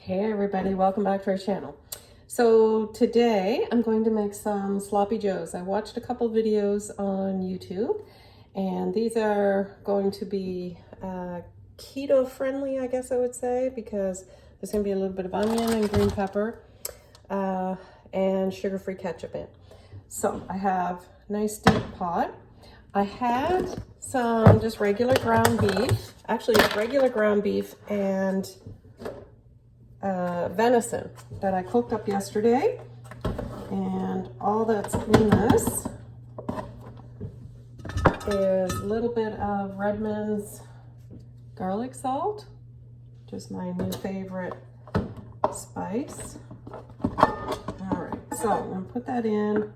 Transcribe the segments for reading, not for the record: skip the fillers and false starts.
Hey everybody, welcome back to our channel. So today I'm going to make some sloppy joes. I watched a couple videos on YouTube and these are going to be keto friendly, I guess I would say, because there's going to be a little bit of onion and green pepper and sugar-free ketchup in. So I have a nice deep pot. I had some just regular ground beef, actually regular ground beef and venison that I cooked up yesterday, and all that's in this is a little bit of Redmond's garlic salt, just my new favorite spice. All right, so I'm gonna put that in.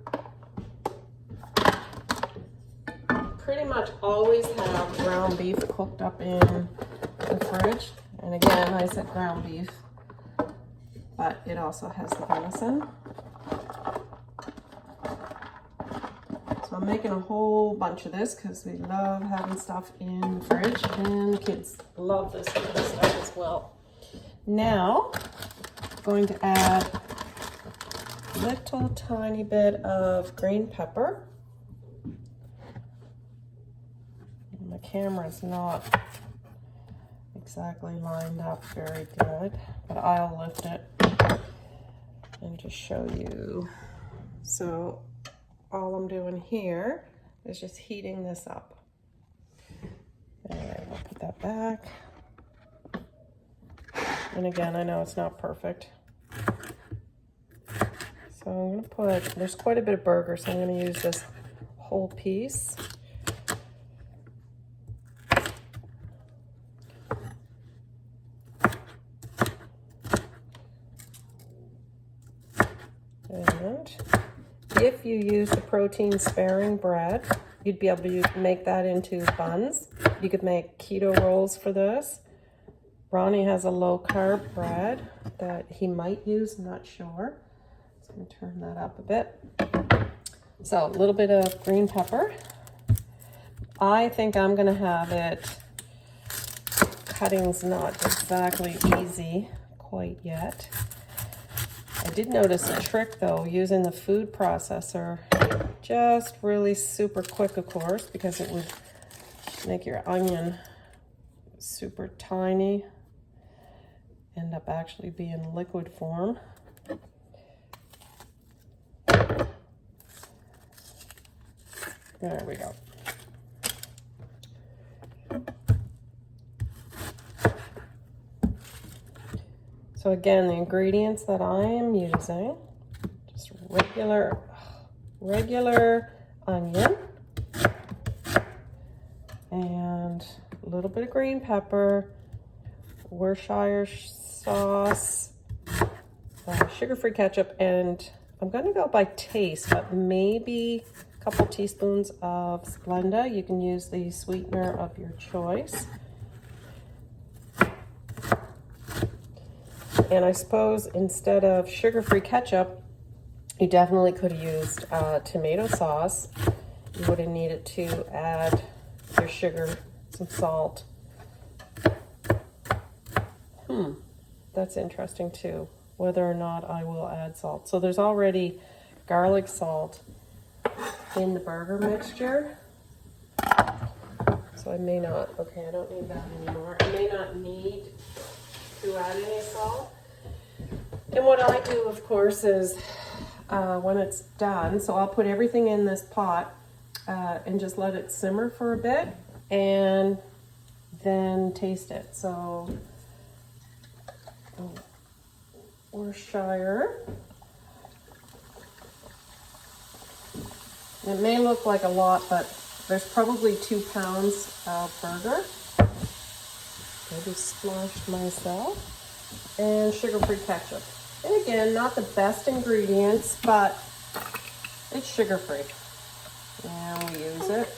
Pretty much always have ground beef cooked up in the fridge, and again I said ground beef, but it also has the venison. So I'm making a whole bunch of this because we love having stuff in the fridge, and the kids love this kind of stuff as well. Now, I'm going to add a little tiny bit of green pepper. My camera's not exactly lined up very good, but I'll lift it and just show you. So all I'm doing here is just heating this up. All right, I'll put that back. And again, I know it's not perfect. So I'm gonna put, there's quite a bit of burger, so I'm gonna use this whole piece. And if you use the protein sparing bread, you'd be able to make that into buns. You could make keto rolls for this. Ronnie has a low carb bread that he might use, I'm not sure. So I'm gonna turn that up a bit. So a little bit of green pepper. I think I'm gonna have it, cutting's not exactly easy quite yet. I did notice a trick though, using the food processor, just really super quick, of course, because it would make your onion super tiny, end up actually being liquid form. There we go. So again, the ingredients that I am using, just regular onion and a little bit of green pepper, Worcestershire sauce, sugar-free ketchup, and I'm gonna go by taste, but maybe a couple teaspoons of Splenda. You can use the sweetener of your choice. And I suppose instead of sugar-free ketchup, you definitely could have used tomato sauce. You would have needed to add your sugar, some salt. That's interesting too, whether or not I will add salt. So there's already garlic salt in the burger mixture. So I may not, okay, I don't need that anymore. I may not need to add any salt. And what I do, of course, is when it's done, so I'll put everything in this pot and just let it simmer for a bit and then taste it. So Worcestershire. It may look like a lot, but there's probably 2 pounds of burger. Maybe splashed myself. And sugar-free ketchup. And again, not the best ingredients, but it's sugar-free. And we use it.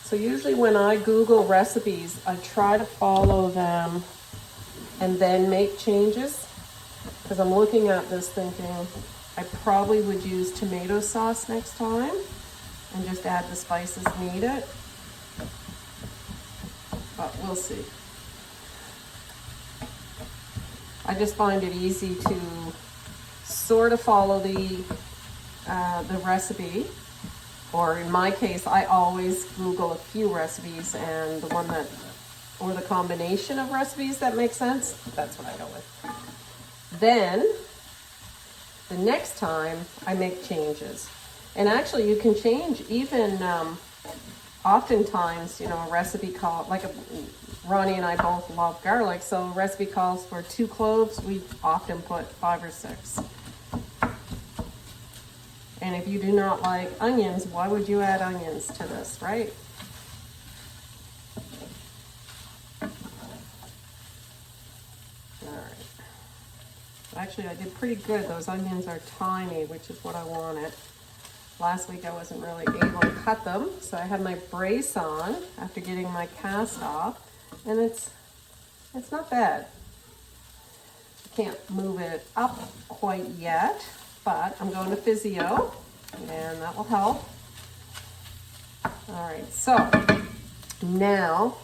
So usually when I Google recipes, I try to follow them and then make changes. Because I'm looking at this thinking, I probably would use tomato sauce next time and just add the spices needed. but we'll see. I just find it easy to sort of follow the recipe, or in my case, I always Google a few recipes, and the one that, or the combination of recipes that makes sense, that's what I go with. Then, the next time, I make changes. And actually, you can change even, oftentimes, you know, a recipe call, like Ronnie and I both love garlic, so a recipe calls for 2 cloves, we often put 5 or 6. And if you do not like onions, why would you add onions to this, right? All right. Actually, I did pretty good. Those onions are tiny, which is what I wanted. Last week I wasn't really able to cut them, so I had my brace on after getting my cast off, and it's not bad. I can't move it up quite yet, but I'm going to physio, and that will help. All right, so now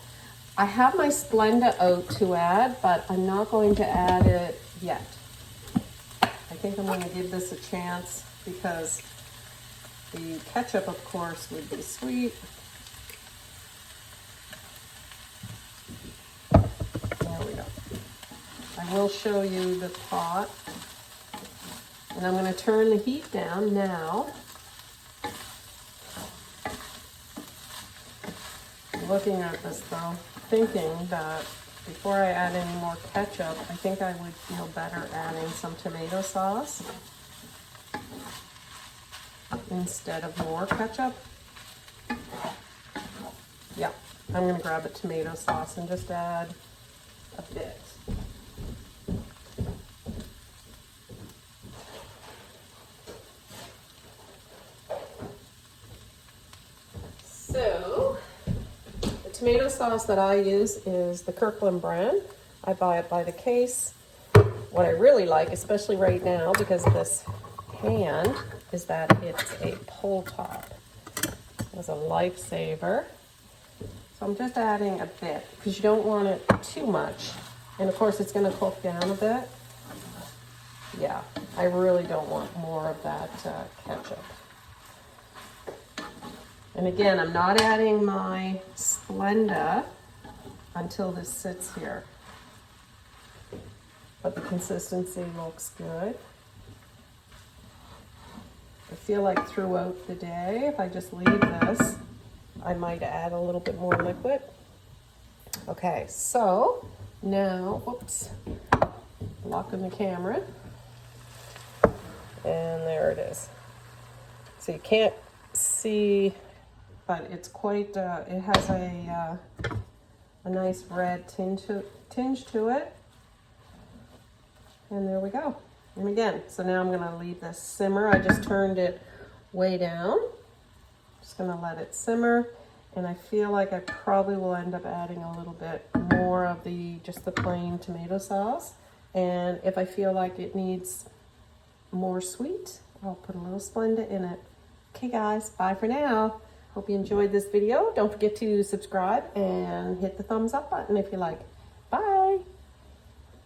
I have my Splenda out to add, but I'm not going to add it yet. I think I'm going to give this a chance because the ketchup, of course, would be sweet. There we go. I will show you the pot. And I'm going to turn the heat down now. Looking at this though, thinking that before I add any more ketchup, I think I would feel better adding some tomato sauce instead of more ketchup. Yeah, I'm going to grab a tomato sauce and just add a bit. So, the tomato sauce that I use is the Kirkland brand. I buy it by the case. What I really like, especially right now because of this hand, is that it's a pull top. It's a lifesaver. So I'm just adding a bit because you don't want it too much. And of course it's going to cook down a bit. Yeah, I really don't want more of that ketchup. And again, I'm not adding my Splenda until this sits here. But the consistency looks good. I feel like throughout the day, if I just leave this, I might add a little bit more liquid. Okay, so now, whoops, locking the camera. And there it is. So you can't see, but it's quite, it has a nice red tinge to it. And there we go. And again, so now I'm gonna leave this simmer. I just turned it way down. Just gonna let it simmer. And I feel like I probably will end up adding a little bit more of just the plain tomato sauce. And if I feel like it needs more sweet, I'll put a little Splenda in it. Okay guys, bye for now. Hope you enjoyed this video. Don't forget to subscribe and hit the thumbs up button if you like.